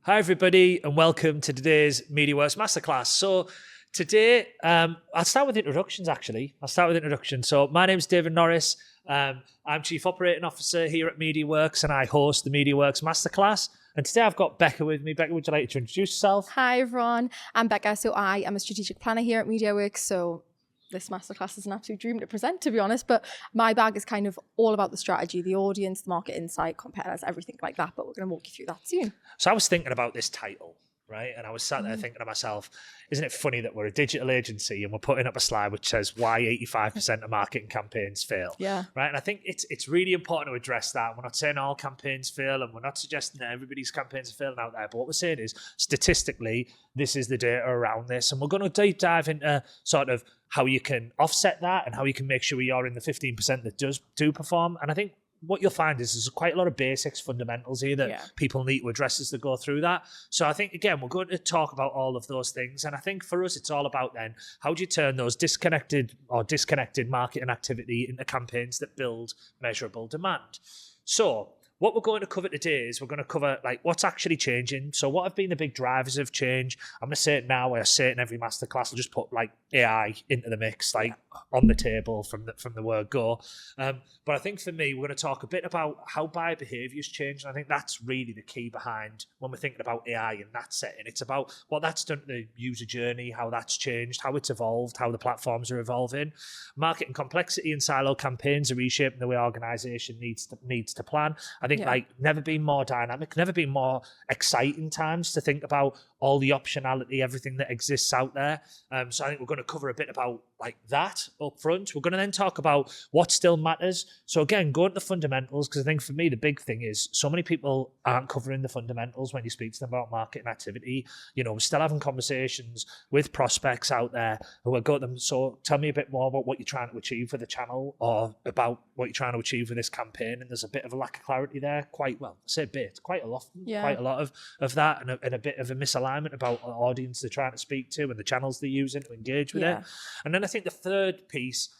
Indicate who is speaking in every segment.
Speaker 1: Hi everybody and welcome to today's Mediaworks Masterclass. So today, I'll start with introductions actually. So my name's David Norris. I'm Chief Operating Officer here at Mediaworks and I host the Mediaworks Masterclass. And today I've got Becca with me. Becca, would you like to introduce yourself?
Speaker 2: Hi everyone, I'm Becca. So I am a strategic planner here at Mediaworks. So this masterclass is an absolute dream to present, to be honest, but my bag is kind of all about the strategy, the audience, the market insight, competitors, everything like that. But we're going to walk you through that soon.
Speaker 1: So I was thinking about this title, right? And I was sat there thinking to myself, isn't it funny that we're a digital agency and we're putting up a slide which says why 85% of marketing campaigns fail?
Speaker 2: Yeah.
Speaker 1: Right. And I think it's really important to address that. We're not saying all campaigns fail and we're not suggesting that everybody's campaigns are failing out there. But what we're saying is statistically, this is the data around this. And we're going to deep dive into sort of how you can offset that and how you can make sure you're in the 15% that do perform. And I think what you'll find is there's quite a lot of basics, fundamentals here that people need to address as they go through that. So I think, again, we're going to talk about all of those things. And I think for us, it's all about then, how do you turn those disconnected marketing activity into campaigns that build measurable demand? So what we're going to cover today is we're going to cover like what's actually changing. So what have been the big drivers of change? I'm going to say it now. I say it in every masterclass. I'll just put like AI into the mix, like on the table from the word go. But I think for me, we're going to talk a bit about how buyer behaviours change. And I think that's really the key behind when we're thinking about AI in that setting. It's about what that's done to the user journey, how that's changed, how it's evolved, how the platforms are evolving. Marketing complexity and silo campaigns are reshaping the way organisation needs to plan. I think like never been more dynamic, never been more exciting times to think about all the optionality, everything that exists out there. So I think we're going to cover a bit about like that up front. We're going to then talk about what still matters. So again, go into the fundamentals, because I think for me, the big thing is so many people aren't covering the fundamentals when you speak to them about marketing activity. You know, we're still having conversations with prospects out there who are going to them. So tell me a bit more about what you're trying to achieve for the channel or about what you're trying to achieve with this campaign. And there's a bit of a lack of clarity there. Quite a lot of that and a bit of a misalignment about the audience they're trying to speak to and the channels they're using to engage with it. And then I think the third piece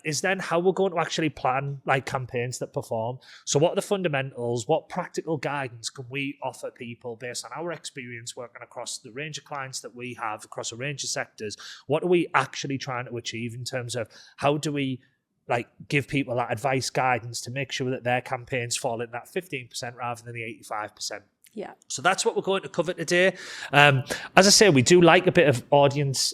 Speaker 1: is then how we're going to actually plan like campaigns that perform. So what are the fundamentals? What practical guidance can we offer people based on our experience working across the range of clients that we have across a range of sectors? What are we actually trying to achieve in terms of how do we like give people that advice, guidance to make sure that their campaigns fall in that 15% rather than the 85%?
Speaker 2: Yeah.
Speaker 1: So that's what we're going to cover today. As I say, we do like a bit of audience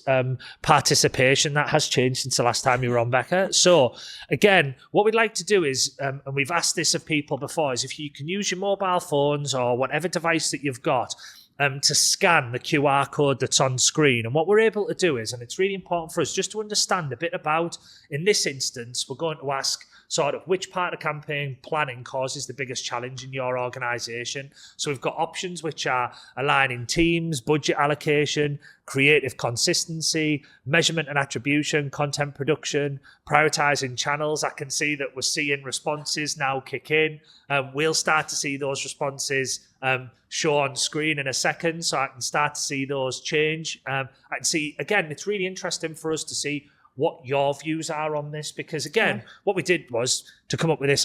Speaker 1: participation. That has changed since the last time you were on, Becca. So again, what we'd like to do is, and we've asked this of people before, is if you can use your mobile phones or whatever device that you've got to scan the QR code that's on screen. And what we're able to do is, and it's really important for us just to understand a bit about, in this instance, we're going to ask sort of which part of campaign planning causes the biggest challenge in your organisation. So we've got options which are aligning teams, budget allocation, creative consistency, measurement and attribution, content production, prioritising channels. I can see that we're seeing responses now kick in. We'll start to see those responses show on screen in a second, so I can start to see those change. I can see, again, it's really interesting for us to see what your views are on this, because again, what we did was to come up with this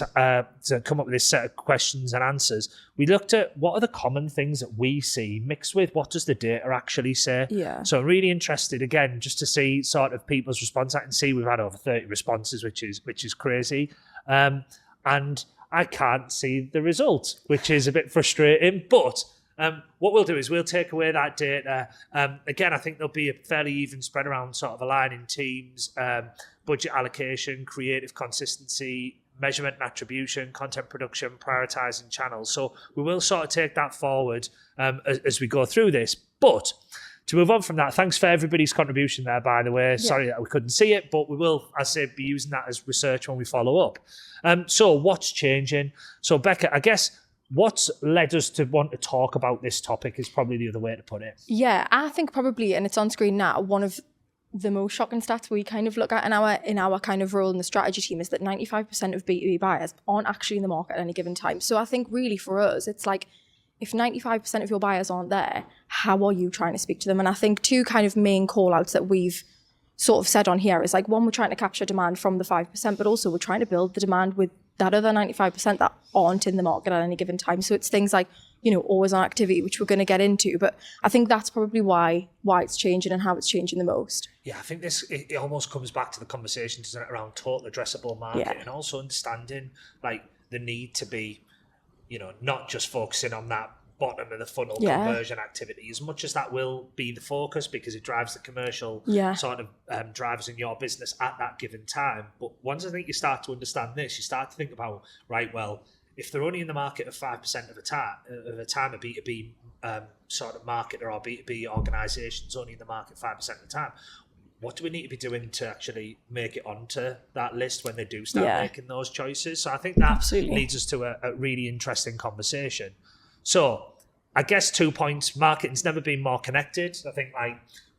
Speaker 1: set of questions and answers. We looked at what are the common things that we see mixed with what does the data actually say. So I'm really interested again just to see sort of people's response. I can see we've had over 30 responses, which is crazy, and I can't see the result, which is a bit frustrating. But what we'll do is we'll take away that data. Again, I think there'll be a fairly even spread around sort of aligning teams, budget allocation, creative consistency, measurement and attribution, content production, prioritising channels. So we will sort of take that forward as we go through this. But to move on from that, thanks for everybody's contribution there, by the way. Sorry that we couldn't see it, but we will, as I say, be using that as research when we follow up. So what's changing? So Becca, I guess what's led us to want to talk about this topic is probably the other way to put it.
Speaker 2: Yeah, I think probably, and it's on screen now, one of the most shocking stats we kind of look at in our kind of role in the strategy team is that 95% of B2B buyers aren't actually in the market at any given time. So I think really for us, it's like, if 95% of your buyers aren't there, how are you trying to speak to them? And I think two kind of main call outs that we've sort of said on here is like, one, we're trying to capture demand from the 5%, but also we're trying to build the demand with that other 95% that aren't in the market at any given time. So it's things like always on activity, which we're going to get into. But I think that's probably why it's changing and how it's changing the most.
Speaker 1: Yeah, I think it almost comes back to the conversation, doesn't it, around total addressable market, and also understanding like the need to be, not just focusing on that bottom of the funnel conversion activity, as much as that will be the focus because it drives the commercial sort of drivers in your business at that given time. But once I think you start to understand this, you start to think about, right, well, if they're only in the market of 5% of the time, a B2B sort of marketer or B2B organisation's only in the market 5% of the time, what do we need to be doing to actually make it onto that list when they do start making those choices? So I think that leads us to a really interesting conversation. So I guess 2 points. Marketing's never been more connected. I think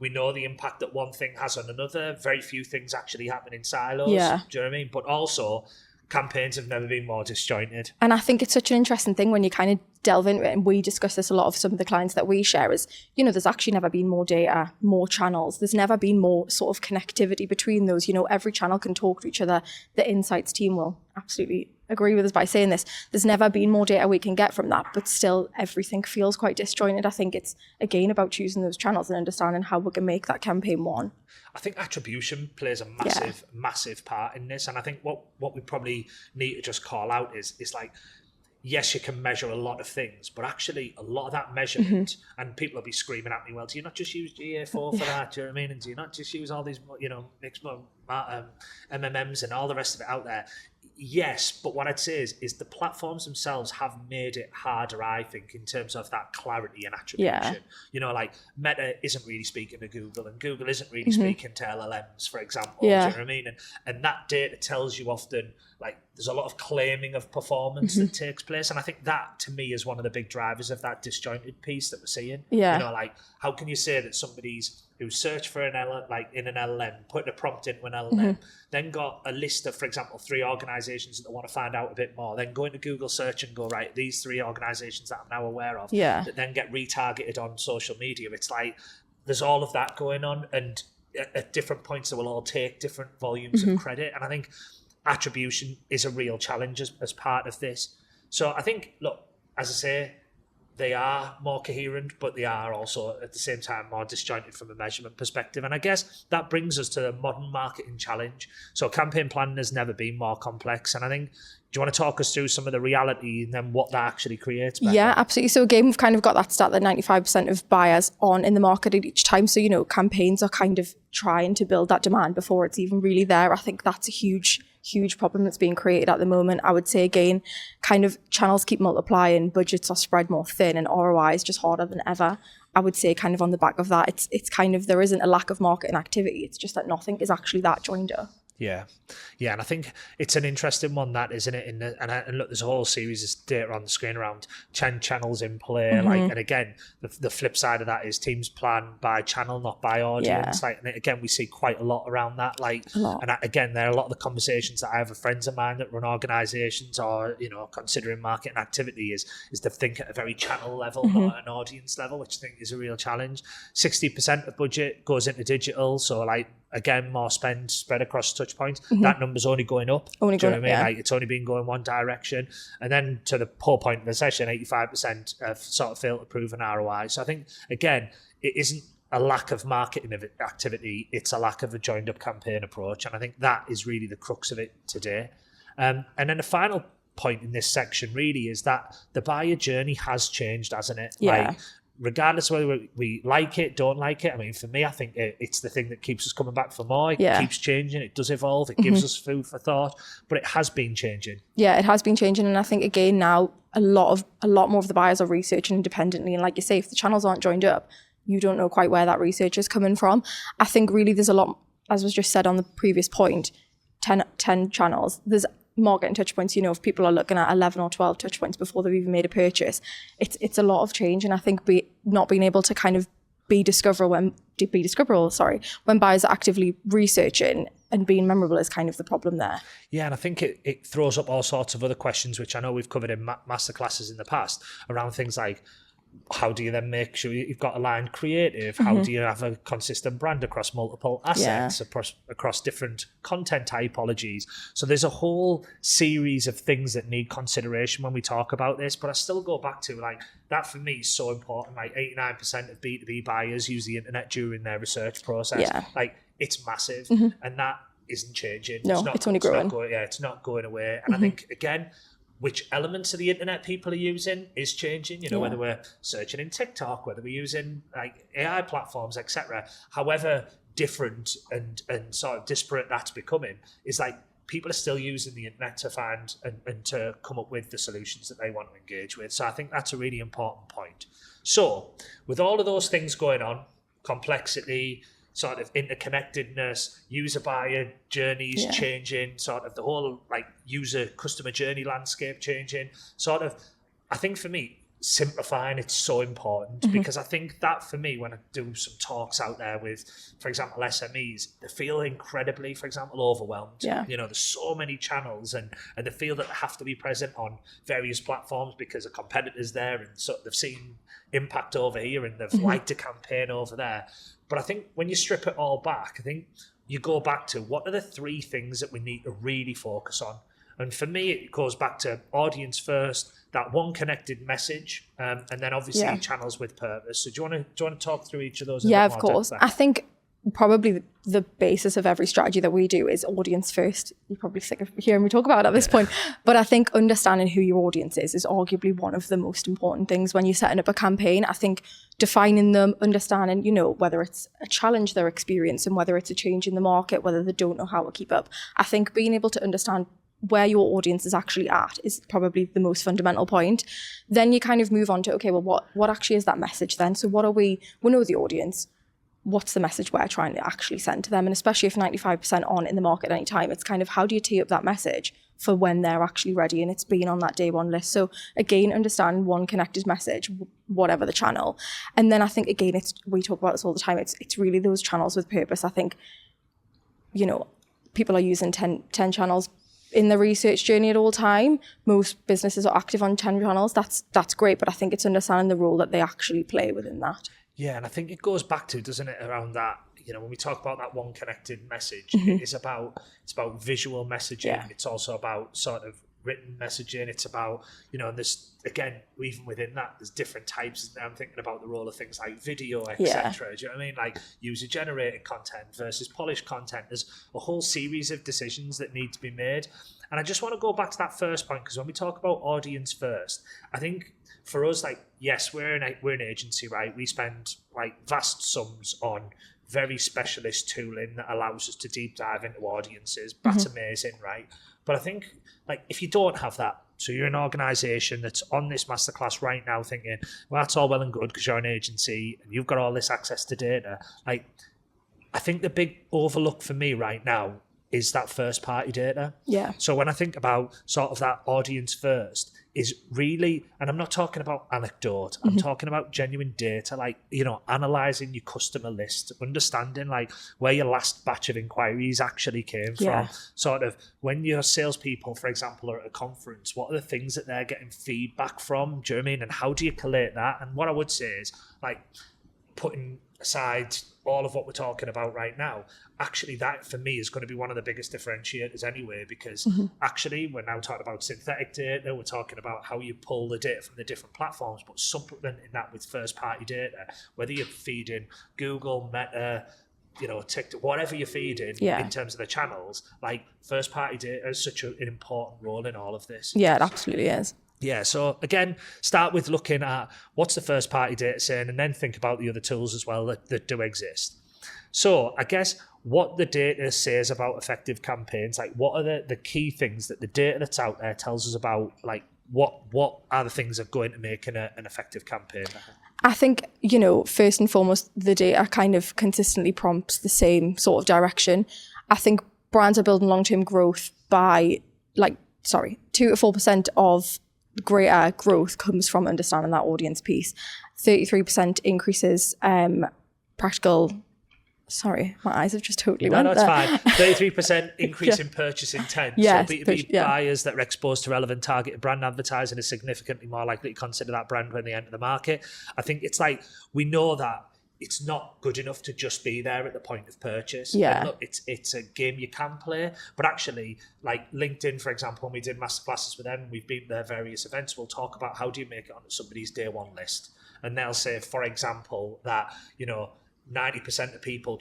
Speaker 1: we know the impact that one thing has on another. Very few things actually happen in silos.
Speaker 2: Yeah.
Speaker 1: Do you know what I mean? But also campaigns have never been more disjointed.
Speaker 2: And I think it's such an interesting thing when you kind of delve into it, and we discuss this a lot of some of the clients that we share, is, there's actually never been more data, more channels. There's never been more sort of connectivity between those. Every channel can talk to each other. The insights team will absolutely agree with us by saying this. There's never been more data we can get from that, but still everything feels quite disjointed. I think it's, again, about choosing those channels and understanding how we can make that campaign one.
Speaker 1: I think attribution plays a massive part in this. And I think what we probably need to just call out is like, yes, you can measure a lot of things, but actually a lot of that measurement, and people will be screaming at me, well, do you not just use GA4 for that? Do you know what I mean? And do you not just use all these, MMMs and all the rest of it out there? Yes, but what I'd say is the platforms themselves have made it harder, I think, in terms of that clarity and attribution. Like Meta isn't really speaking to Google, and Google isn't really speaking to LLMs, for example. Do you know what I mean? And that data tells you often, like, there's a lot of claiming of performance that takes place. And I think that, to me, is one of the big drivers of that disjointed piece that we're seeing.
Speaker 2: Yeah.
Speaker 1: Like, how can you say that somebody's who searched for in an LLM, put a prompt into an LLM, then got a list of, for example, 3 organisations that they want to find out a bit more, then go into Google search and go, right, these 3 organisations that I'm now aware of, that then get retargeted on social media. It's like there's all of that going on, and at different points they will all take different volumes of credit. And I think attribution is a real challenge as part of this. So I think, look, as I say, they are more coherent, but they are also at the same time more disjointed from a measurement perspective. And I guess that brings us to the modern marketing challenge. So campaign planning has never been more complex. And I think, do you want to talk us through some of the reality and then what that actually creates? Becca?
Speaker 2: Yeah, absolutely. So again, we've kind of got that stat that 95% of buyers aren't in the market at each time. So, campaigns are kind of trying to build that demand before it's even really there. I think that's a huge problem that's being created at the moment. I would say, again, kind of channels keep multiplying, budgets are spread more thin, and ROI is just harder than ever. I would say kind of on the back of that, it's kind of, there isn't a lack of marketing activity. It's just that nothing is actually that joined up.
Speaker 1: Yeah, and I think it's an interesting one, that, isn't it? And look, there's a whole series of data on the screen around 10 channels in play. And again, the flip side of that is teams plan by channel, not by audience. And again, we see quite a lot around that. Again, there are a lot of the conversations that I have with friends of mine that run organisations or considering marketing activity is to think at a very channel level, not an audience level, which I think is a real challenge. 60% of budget goes into digital, so again, more spend spread across touch points. That number's only going up. Do you know what I mean?
Speaker 2: Yeah.
Speaker 1: It's only been going one direction. And then to the whole point of the session, 85% have sort of failed to prove an ROI. So I think, again, it isn't a lack of marketing activity, it's a lack of a joined up campaign approach. And I think that is really the crux of it today. And then the final point in this section really is that the buyer journey has changed, hasn't it?
Speaker 2: Yeah.
Speaker 1: Regardless of whether we like it, don't like it. I mean, for me, I think it's the thing that keeps us coming back for more. It keeps changing. It does evolve. It gives us food for thought, but it has been changing.
Speaker 2: Yeah, it has been changing. And I think, again, now a lot more of the buyers are researching independently. And like you say, if the channels aren't joined up, you don't know quite where that research is coming from. I think really there's a lot, as was just said on the previous point, 10 channels. There's marketing touch points. If people are looking at 11 or 12 touch points before they've even made a purchase, it's a lot of change. And I think not being able to kind of be discoverable when buyers are actively researching and being memorable is kind of the problem there.
Speaker 1: Yeah, and I think it throws up all sorts of other questions, which I know we've covered in masterclasses in the past, around things like, how do you then make sure you've got aligned creative? How do you have a consistent brand across multiple assets, across different content typologies? So there's a whole series of things that need consideration when we talk about this. But I still go back to like that for me is so important. Like 89% of B2B buyers use the internet during their research process.
Speaker 2: Yeah.
Speaker 1: Like it's massive, and that isn't changing.
Speaker 2: No, it's only growing.
Speaker 1: It's not going away. And I think again, which elements of the internet people are using is changing, whether we're searching in TikTok, whether we're using like AI platforms, etc. However different and sort of disparate that's becoming, is like people are still using the internet to find and to come up with the solutions that they want to engage with. So I think that's a really important point. So with all of those things going on, complexity, sort of interconnectedness, user buyer journeys changing, sort of the whole like user customer journey landscape changing, sort of, I think for me, simplifying it's so important, because I think that for me, when I do some talks out there with, for example, SMEs, they feel incredibly, for example, overwhelmed. There's so many channels and they feel that they have to be present on various platforms because a competitor's there, and so they've seen impact over here and they've liked a campaign over there. But I think when you strip it all back, I think you go back to what are the three things that we need to really focus on. And for me, it goes back to audience first, that one connected message, and then obviously channels with purpose. So do you want to talk through each of those?
Speaker 2: Yeah, of course. I think probably the basis of every strategy that we do is audience first. You're probably sick of hearing me talk about it at this point, but I think understanding who your audience is arguably one of the most important things when you're setting up a campaign. I think defining them, understanding, whether it's a challenge they're experiencing, whether it's a change in the market, whether they don't know how to keep up. I think being able to understand where your audience is actually at is probably the most fundamental point. Then you kind of move on to, okay, well, what actually is that message then? So we know the audience. What's the message we're trying to actually send to them? And especially if 95% aren't in the market at any time, it's kind of how do you tee up that message for when they're actually ready and it's been on that day one list. So again, understand one connected message, whatever the channel. And then I think, again, we talk about this all the time. It's really those channels with purpose. I think, people are using 10 channels in the research journey at all time. Most businesses are active on 10 channels. That's great. But I think it's understanding the role that they actually play within that.
Speaker 1: Yeah, and I think it goes back to, doesn't it, around that, when we talk about that one connected message, it's about visual messaging. Yeah. It's also about sort of written messaging. It's about, and there's, again, even within that, there's different types. I'm thinking about the role of things like video, etc. Do you know what I mean? Like user-generated content versus polished content. There's a whole series of decisions that need to be made. And I just want to go back to that first point, because when we talk about audience first, I think for us, like, yes, we're an agency, right? We spend like vast sums on very specialist tooling that allows us to deep dive into audiences. That's amazing, right? But I think, like, if you don't have that, so you're an organisation that's on this masterclass right now thinking, well, that's all well and good because you're an agency and you've got all this access to data. Like, I think the big overlook for me right now is that first party data. Yeah. So when I think about sort of that audience first, is really, and I'm not talking about anecdote, I'm talking about genuine data, like, analysing your customer list, understanding like where your last batch of inquiries actually came from, sort of when your salespeople, for example, are at a conference, what are the things that they're getting feedback from, do you know what I mean? And how do you collate that? And what I would say is, like, putting aside all of what we're talking about right now, actually that for me is going to be one of the biggest differentiators anyway, because actually we're now talking about synthetic data, we're talking about how you pull the data from the different platforms, but supplementing that with first party data, whether you're feeding Google, Meta, TikTok, whatever you're feeding in terms of the channels, like first party data is such an important role in all of this.
Speaker 2: Yeah, it absolutely is.
Speaker 1: Yeah, so again, start with looking at what's the first party data saying, and then think about the other tools as well that do exist. So I guess what the data says about effective campaigns, like what are the key things that the data that's out there tells us about, like what are the things that are going to make an effective campaign?
Speaker 2: I think, first and foremost, the data kind of consistently prompts the same sort of direction. I think brands are building long-term growth by 2 to 4% of greater growth comes from understanding that audience piece. 33% increases practical Sorry, my eyes have just totally
Speaker 1: No,
Speaker 2: went
Speaker 1: no, it's
Speaker 2: there.
Speaker 1: fine. 33% increase in purchase intent.
Speaker 2: Yes,
Speaker 1: so B2B
Speaker 2: yeah.
Speaker 1: buyers that are exposed to relevant targeted brand advertising are significantly more likely to consider that brand when they enter the market. I think it's like, we know that it's not good enough to just be there at the point of purchase.
Speaker 2: Yeah.
Speaker 1: And look, it's a game you can play, but actually, like LinkedIn, for example, when we did masterclasses with them, we've been to their various events, we'll talk about how do you make it onto somebody's day one list. And they'll say, for example, that, 90% of people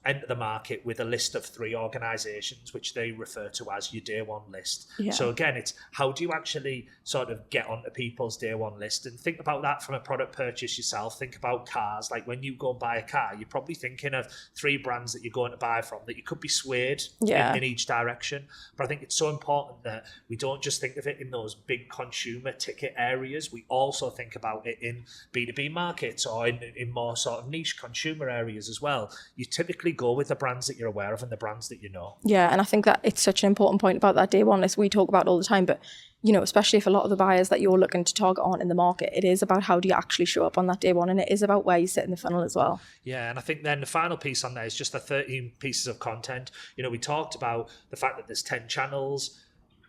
Speaker 1: enter the market with a list of 3 organizations, which they refer to as your day one list.
Speaker 2: Yeah.
Speaker 1: So again, it's how do you actually sort of get onto people's day one list? And think about that from a product purchase yourself. Think about cars. Like when you go and buy a car, you're probably thinking of 3 brands that you're going to buy from that you could be swayed in each direction. But I think it's so important that we don't just think of it in those big consumer ticket areas. We also think about it in B2B markets or in more sort of niche consumer areas as well. You typically go with the brands that you're aware of and the brands that you know.
Speaker 2: Yeah, and I think that it's such an important point about that day one list we talk about all the time, but especially if a lot of the buyers that you're looking to target aren't in the market, it is about how do you actually show up on that day one, and it is about where you sit in the funnel as well.
Speaker 1: Yeah, and I think then the final piece on there is just the 13 pieces of content. We talked about the fact that there's 10 channels.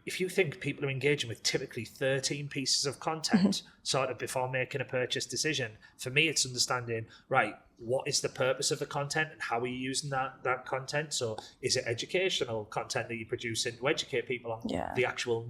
Speaker 1: If you think people are engaging with typically 13 pieces of content sort of before making a purchase decision, for me, it's understanding, right, what is the purpose of the content and how are you using that content? So is it educational content that you're producing to educate people on the actual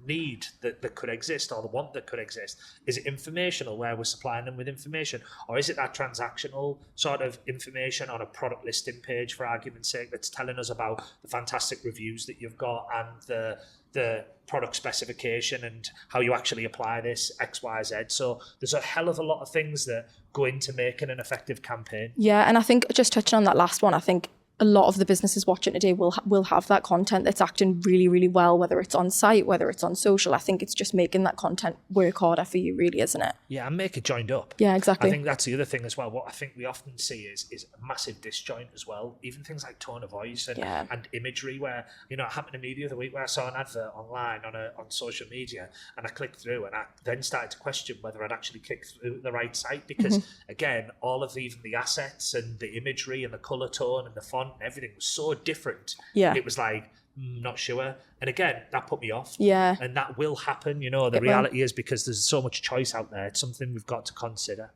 Speaker 1: need that could exist or the want that could exist? Is it informational where we're supplying them with information? Or is it that transactional sort of information on a product listing page, for argument's sake, that's telling us about the fantastic reviews that you've got and the product specification and how you actually apply this X, Y, Z. So there's a hell of a lot of things that go into making an effective campaign.
Speaker 2: Yeah, and I think just touching on that last one, I think a lot of the businesses watching today will have that content that's acting really, really well, whether it's on site, whether it's on social. I think it's just making that content work harder for you, really, isn't it?
Speaker 1: Yeah, and make it joined up.
Speaker 2: Yeah, exactly.
Speaker 1: I think that's the other thing as well. What I think we often see is a massive disjoint as well. Even things like tone of voice and imagery, where, it happened to me the other week where I saw an advert online on social media and I clicked through and I then started to question whether I'd actually clicked through the right site because, again, all of even the assets and the imagery and the colour tone and the font and everything was so different.
Speaker 2: Yeah.
Speaker 1: It was like, not sure. And again, that put me off.
Speaker 2: Yeah.
Speaker 1: And that will happen. The reality is because there's so much choice out there, it's something we've got to consider.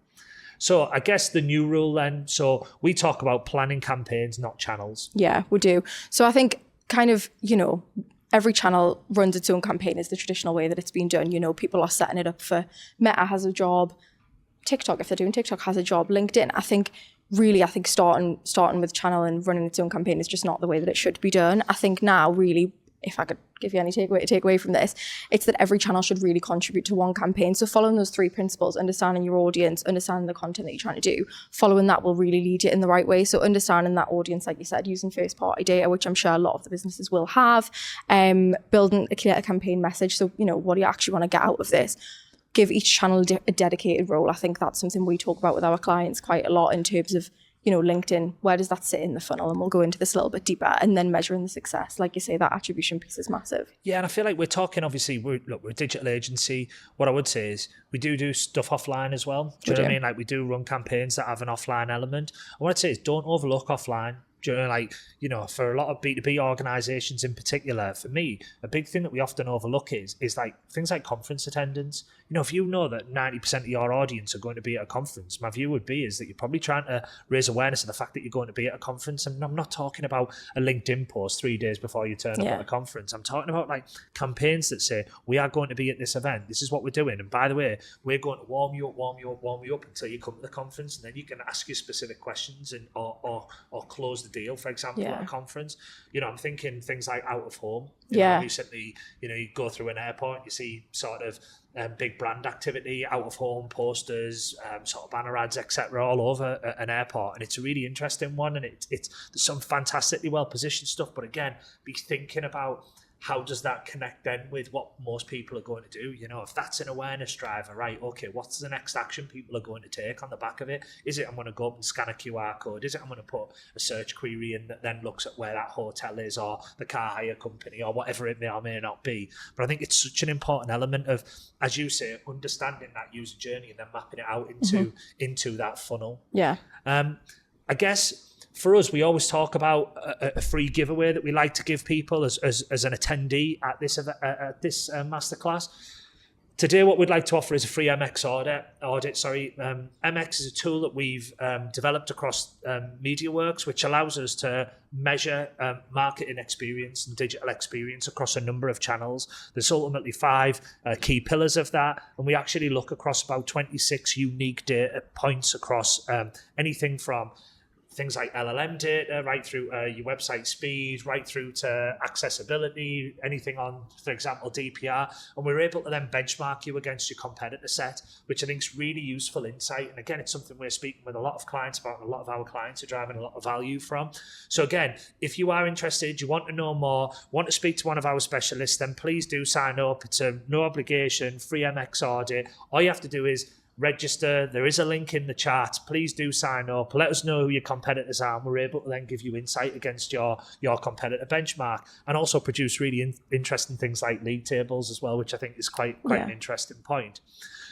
Speaker 1: So I guess the new rule then, so we talk about planning campaigns, not channels.
Speaker 2: Yeah, we do. So I think kind of, every channel runs its own campaign is the traditional way that it's been done. People are setting it up for Meta has a job, TikTok, if they're doing TikTok, has a job, LinkedIn. I think starting with channel and running its own campaign is just not the way that it should be done. I think now, really, if I could give you any takeaway from this, it's that every channel should really contribute to one campaign. So following those 3 principles, understanding your audience, understanding the content that you're trying to do, following that will really lead you in the right way. So understanding that audience, like you said, using first party data, which I'm sure a lot of the businesses will have, building a clear campaign message. So, what do you actually want to get out of this? Give each channel a dedicated role. I think that's something we talk about with our clients quite a lot in terms of, LinkedIn, where does that sit in the funnel? And we'll go into this a little bit deeper, and then measuring the success. Like you say, that attribution piece is massive. Yeah,
Speaker 1: and I feel like we're talking, obviously, we're a digital agency. What I would say is we do stuff offline as well. Do you know what I mean? Like we do run campaigns that have an offline element. And what I'd say is don't overlook offline. For a lot of B2B organizations in particular, for me, a big thing that we often overlook is like things like conference attendance. If you know that 90% of your audience are going to be at a conference, my view would be is that you're probably trying to raise awareness of the fact that you're going to be at a conference. And I'm not talking about a LinkedIn post 3 days before you turn up at a conference. I'm talking about like campaigns that say, we are going to be at this event. This is what we're doing. And by the way, we're going to warm you up until you come to the conference. And then you can ask your specific questions and or close the deal, for example, at a conference. I'm thinking things like out of home. Recently, you go through an airport, you see sort of big brand activity, out of home posters, sort of banner ads, etc., all over an airport, and it's a really interesting one. And it's there's some fantastically well positioned stuff, but again, be thinking about how does that connect then with what most people are going to do? If that's an awareness driver, right, okay, what's the next action people are going to take on the back of it? Is it I'm going to go up and scan a QR code? Is it I'm going to put a search query in that then looks at where that hotel is or the car hire company or whatever it may or may not be? But I think it's such an important element of, as you say, understanding that user journey and then mapping it out into that funnel.
Speaker 2: Yeah.
Speaker 1: I guess for us, we always talk about a free giveaway that we like to give people as an attendee at this masterclass. Today, what we'd like to offer is a free MMeX audit. MMeX is a tool that we've developed across Mediaworks, which allows us to measure marketing experience and digital experience across a number of channels. There's ultimately 5 key pillars of that, and we actually look across about 26 unique data points across anything from things like LLM data, right through your website speed, right through to accessibility, anything on, for example, DPR. And we're able to then benchmark you against your competitor set, which I think is really useful insight. And again, it's something we're speaking with a lot of clients about, and a lot of our clients are driving a lot of value from. So again, if you are interested, you want to know more, want to speak to one of our specialists, then please do sign up. It's a no obligation, free MMeX audit. All you have to do is register. There is a link in the chat. Please do sign up. Let us know who your competitors are, and we're able to then give you insight against your competitor benchmark, and also produce really interesting things like league tables as well, which I think is quite an interesting point.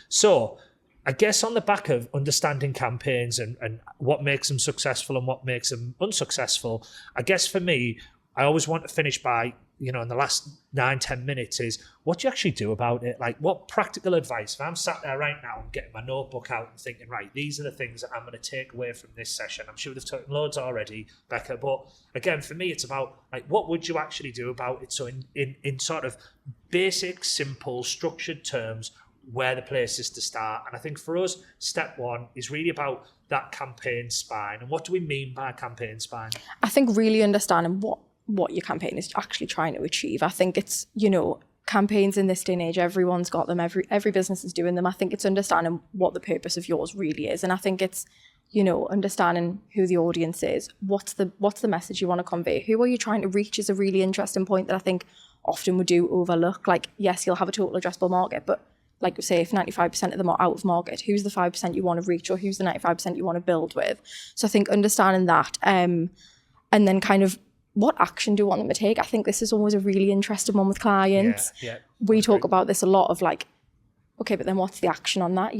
Speaker 1: So I guess on the back of understanding campaigns and what makes them successful and what makes them unsuccessful, I guess for me, I always want to finish by, in the last 9-10 minutes is what do you actually do about it? Like, what practical advice? If I'm sat there right now and getting my notebook out and thinking, right, these are the things that I'm going to take away from this session. I'm sure they've taken loads already, Becca, but again, for me, it's about, like, what would you actually do about it? So in sort of basic, simple, structured terms, where the place is to start. And I think for us, step 1 is really about that campaign spine. And what do we mean by campaign spine? I
Speaker 2: think really understanding what your campaign is actually trying to achieve. I think it's, campaigns in this day and age, everyone's got them, every business is doing them. I think it's understanding what the purpose of yours really is. And I think it's, understanding who the audience is. What's the message you want to convey? Who are you trying to reach is a really interesting point that I think often we do overlook. Like, yes, you'll have a total addressable market, but like we say, if 95% of them are out of market, who's the 5% you want to reach, or who's the 95% you want to build with? So I think understanding that, and then kind of what action do you want them to take? I think this is always a really interesting one with clients. We talk about this a lot of like, okay, but then what's the action on that?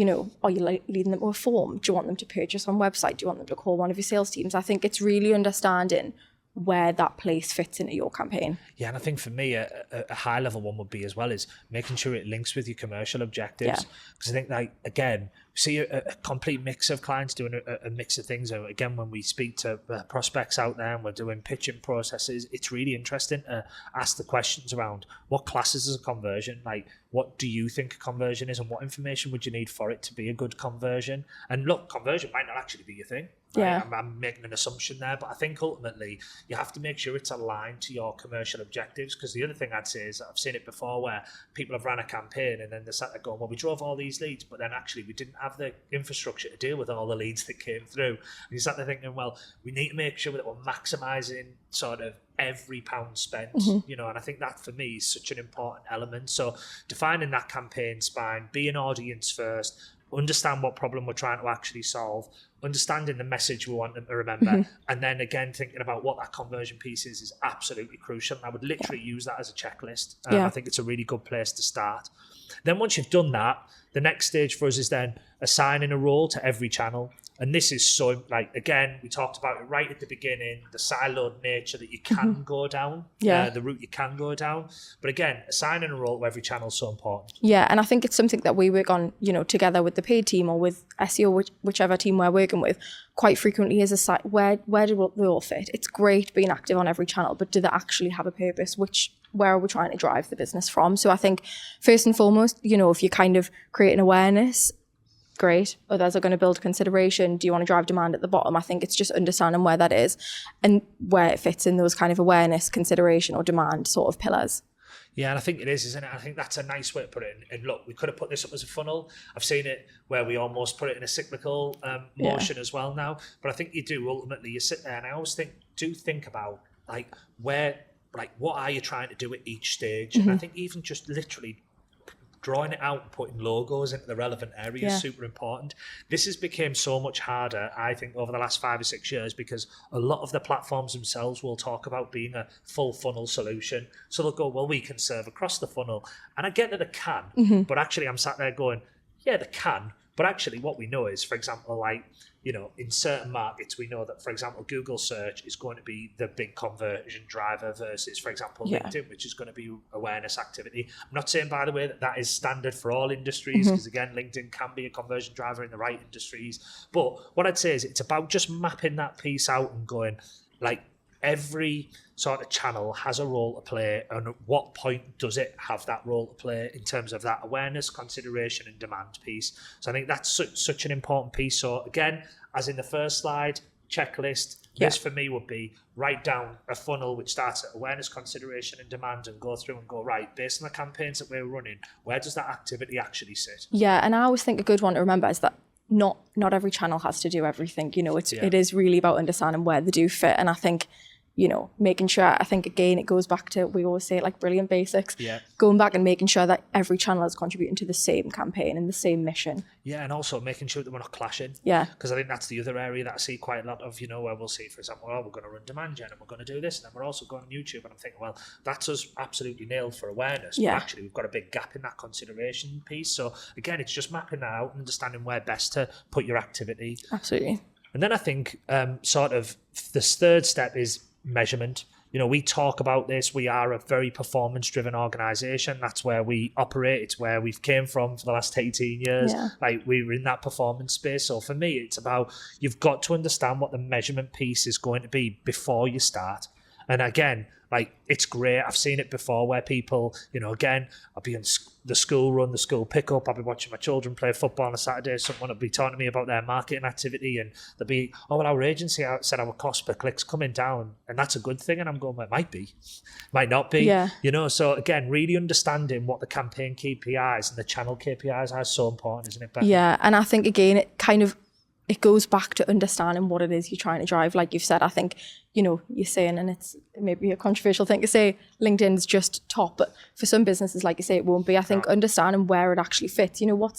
Speaker 2: Are you leading them to a form? Do you want them to purchase on website? Do you want them to call one of your sales teams? I think it's really understanding where that place fits into your campaign.
Speaker 1: Yeah, and I think for me, a high level one would be as well is making sure it links with your commercial objectives. Because I think, like, again, we see a complete mix of clients doing a mix of things. So again, when we speak to prospects out there and we're doing pitching processes, it's really interesting to ask the questions around what classes as a conversion, like what do you think a conversion is and what information would you need for it to be a good conversion? And look, conversion might not actually be your thing. Right? I'm making an assumption there, but I think ultimately you have to make sure it's aligned to your commercial objectives. Because the other thing I'd say is that I've seen it before where people have ran a campaign and then they're sat there going, well, we drove all these leads, but then actually we didn't have the infrastructure to deal with all the leads that came through. And you sat there thinking, well, we need to make sure that we're maximising sort of every pound spent, and I think that for me is such an important element. So defining that campaign spine, be an audience first, understand what problem we're trying to actually solve, understanding the message we want them to remember, and then again thinking about what that conversion piece is absolutely crucial. And I would literally use that as a checklist. I think it's a really good place to start. Then once you've done that, the next stage for us is then assigning a role to every channel. And this is so, like, again, we talked about it right at the beginning, the siloed nature that you can go down, the route you can go down. But again, assigning a role to every channel is so important.
Speaker 2: Yeah, and I think it's something that we work on, together with the paid team or with SEO, whichever team we're working with, quite frequently is a site, where do they all fit? It's great being active on every channel, but do they actually have a purpose? Where are we trying to drive the business from? So I think first and foremost, if you're kind of creating awareness, great. Others are going to build consideration. Do you want to drive demand at the bottom? I think it's just understanding where that is and where it fits in those kind of awareness, consideration or demand sort of pillars.
Speaker 1: Yeah, and I think it is, isn't it? I think that's a nice way to put it. And look, we could have put this up as a funnel. I've seen it where we almost put it in a cyclical motion as well now. But I think you do, ultimately, you sit there and I always think about, like, what are you trying to do at each stage? And I think even just literally drawing it out and putting logos into the relevant areas is super important. This has become so much harder, I think, over the last 5 or 6 years, because a lot of the platforms themselves will talk about being a full funnel solution. So they'll go, well, we can serve across the funnel. And I get that they can, but actually I'm sat there going, yeah, they can, But actually what we know is, for example, like, you know, in certain markets, we know that, for example, Google search is going to be the big conversion driver versus, for example, LinkedIn, which is going to be awareness activity. I'm not saying, by the way, that that is standard for all industries, because again, LinkedIn can be a conversion driver in the right industries. But what I'd say is it's about just mapping that piece out and going, like, every sort of channel has a role to play, and at what point does it have that role to play in terms of that awareness, consideration and demand piece. So I think that's such an important piece. So again, as in the first slide, checklist, this for me would be write down a funnel which starts at awareness, consideration and demand, and go through and go, right, based on the campaigns that we're running, where does that activity actually sit? Yeah,
Speaker 2: and I always think a good one to remember is that not every channel has to do everything. You know, it is really about understanding where they do fit. And I think, you know, making sure, I think again, it goes back to, we always say it, like brilliant basics, going back and making sure that every channel is contributing to the same campaign and the same mission.
Speaker 1: Yeah, and also making sure that we're not clashing.
Speaker 2: Yeah.
Speaker 1: Because I think that's the other area that I see quite a lot of, you know, where we'll see, for example, oh, we're going to run demand gen and we're going to do this, and then we're also going on YouTube. And I'm thinking, well, that's us absolutely nailed for awareness. But actually, we've got a big gap in that consideration piece. So again, it's just mapping that out and understanding where best to put your activity.
Speaker 2: Absolutely.
Speaker 1: And then I think sort of this third step is measurement. You know, we talk about this. We are a very performance-driven organization. That's where we operate. It's where we've came from for the last 18 years. Like, we were in that performance space. So for me, it's about, you've got to understand what the measurement piece is going to be before you start. And again, like, it's great. I've seen it before where people, you know, again, I'll be in the school run, the school pickup. I'll be watching my children play football on a Saturday. Someone will be talking to me about their marketing activity, and they'll be, oh, well, our agency said our cost per click's coming down, and that's a good thing. And I'm going, well, it might be, might not be. You know, so again, really understanding what the campaign KPIs and the channel KPIs are is so important, isn't it, Becca?
Speaker 2: Yeah, and I think, again, it goes back to understanding what it is you're trying to drive. Like you've said, I think, you know, you're saying, and it's maybe a controversial thing to say, LinkedIn's just top, but for some businesses, like you say, it won't be. I think understanding where it actually fits, you know,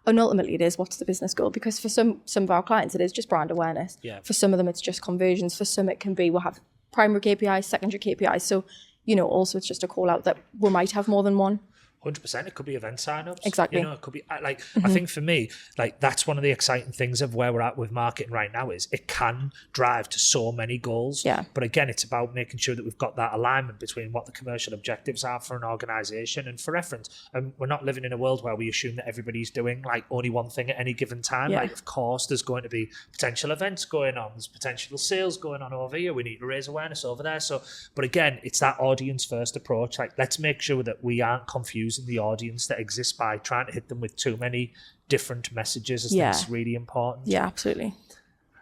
Speaker 2: and ultimately it is, what's the business goal? Because for some of our clients, it is just brand awareness. For some of them, it's just conversions. For some, it can be, we'll have primary KPIs, secondary KPIs. So, you know, also it's just a call out that we might have more than one.
Speaker 1: 100%. It could be event signups.
Speaker 2: Exactly.
Speaker 1: You know, it could be like, I think for me, like, that's one of the exciting things of where we're at with marketing right now, is it can drive to so many goals. But again, it's about making sure that we've got that alignment between what the commercial objectives are for an organization. And for reference, we're not living in a world where we assume that everybody's doing like only one thing at any given time. Like, of course, there's going to be potential events going on. There's potential sales going on over here. We need to raise awareness over there. So, but again, it's that audience first approach. Like, let's make sure that we aren't confusing the audience that exists by trying to hit them with too many different messages. I think it's really important.
Speaker 2: Yeah, absolutely.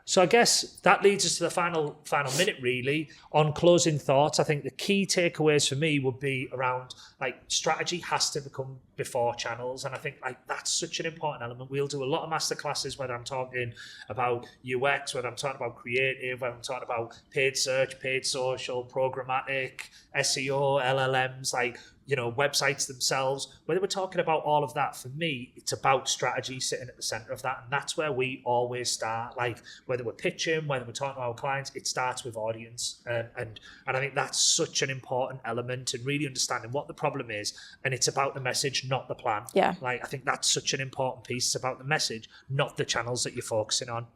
Speaker 1: So I guess that leads us to the final minute, really. On closing thoughts, I think the key takeaways for me would be around, like, strategy has to become before channels. And I think, like, that's such an important element. We'll do a lot of masterclasses, whether I'm talking about UX, whether I'm talking about creative, whether I'm talking about paid search, paid social, programmatic, SEO, LLMs, like, you know, websites themselves, whether we're talking about all of that. For me, it's about strategy sitting at the center of that. And that's where we always start. Like, whether we're pitching, whether we're talking to our clients, it starts with audience. And I think that's such an important element, and really understanding what the problem is. And it's about the message, not the plan. Like, I think that's such an important piece. It's about the message, not the channels that you're focusing on.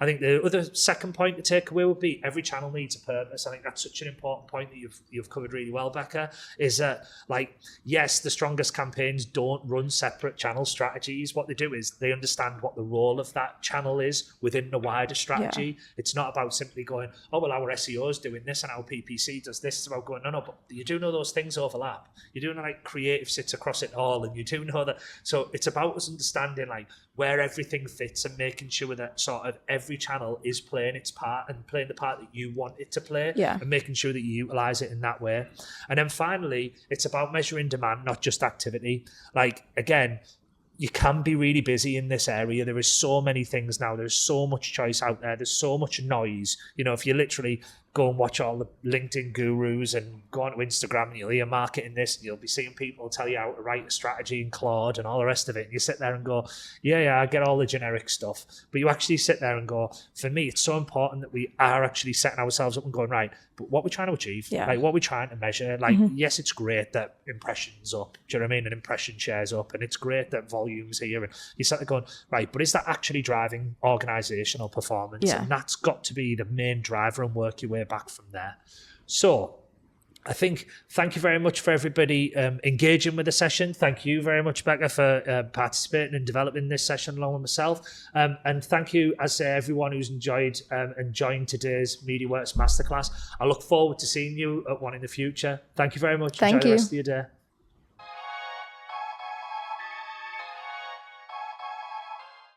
Speaker 1: I think the other second point to take away would be every channel needs a purpose. I think that's such an important point that you've covered really well, Becca, is that, like, yes, the strongest campaigns don't run separate channel strategies. What they do is they understand what the role of that channel is within the wider strategy. It's not about simply going, oh, well, our SEO is doing this and our PPC does this. It's about going, no, but you do know those things overlap. You do know, like, creative sits across it all, and you do know that. So it's about us understanding, like, where everything fits and making sure that sort of every channel is playing its part and playing the part that you want it to play, and making sure that you utilize it in that way. And then finally, it's about measuring demand, not just activity. Like, again, you can be really busy in this area. There is so many things now. There's so much choice out there. There's so much noise. You know, if you literally go and watch all the LinkedIn gurus and go onto Instagram and you'll hear marketing this, and you'll be seeing people tell you how to write a strategy in Claude and all the rest of it. And you sit there and go, yeah, I get all the generic stuff. But you actually sit there and go, for me, it's so important that we are actually setting ourselves up and going, right, but what we're trying to achieve, like what we're trying to measure, like, yes, it's great that impressions up, do you know what I mean? And impression shares up, and it's great that volume's here. And you start going, right, but is that actually driving organizational performance? And that's got to be the main driver, and work your way back from there. So I think, thank you very much for everybody engaging with the session. Thank you very much, Becca, for participating and developing this session along with myself. And thank you, as everyone who's enjoyed and joined today's Mediaworks Masterclass. I look forward to seeing you at one in the future. Thank you very much. Enjoy the rest of your day.